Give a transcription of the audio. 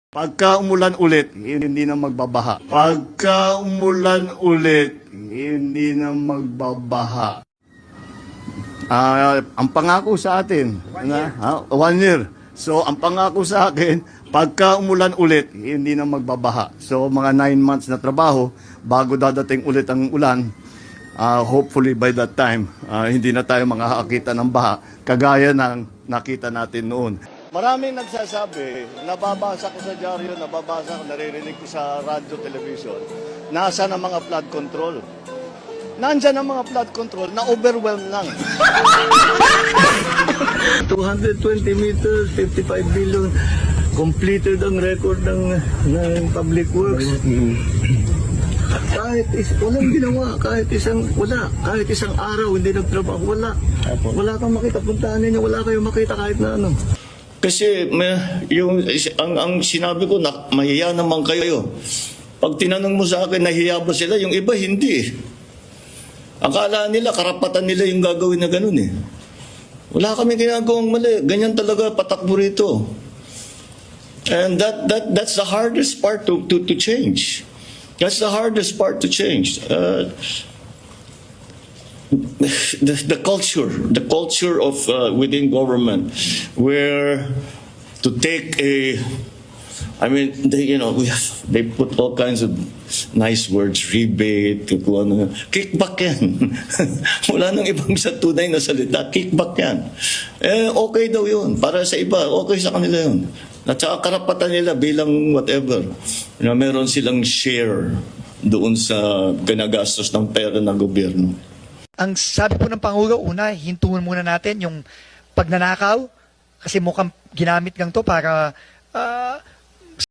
Pagka umulan ulit, hindi na magbabaha. Pagka umulan ulit, hindi na magbabaha. Ang pangako sa atin, 1 year. So, ang pangako sa akin, pagka umulan ulit, hindi na magbabaha. So, mga 9 months na trabaho, bago dadating ulit ang ulan, hopefully by that time, hindi na tayo makakakita ng baha, kagaya ng nakita natin noon. Maraming nagsasabi, nababasa ko sa dyaryo, nababasa ko, naririnig ko sa radyo, television, nasa na mga flood control. Nandyan ang mga flood control, na-overwhelm lang. 220 meters, 55 billion, completed ang record ng Public Works. Kahit walang ginawa, kahit isang araw hindi nagtrabaho, wala. Wala kang makita, puntaan ninyo, wala kayong makita kahit na ano. Kasi ang sinabi ko, mahiya naman kayo. Pag tinanong mo sa akin, nahiya ba sila? Yung iba, hindi. Akala nila, karapatan nila yung gagawin na ganun eh. Wala kami ginagawang mali. Ganyan talaga patakbo rito. And that's the hardest part to change. That's the hardest part to change. The culture of within government, where to take they put all kinds of nice words, rebate, kickback yan. Wala nang ibang sa tunay na salita, kickback yan. Okay daw yun, para sa iba, okay sa kanila yun. At saka karapatan nila bilang whatever, na meron silang share doon sa ginagastos ng pera ng gobyerno. Ang sabi po ng Pangulo, una, hintuan muna natin yung pagnanakaw kasi mukhang ginamit lang to para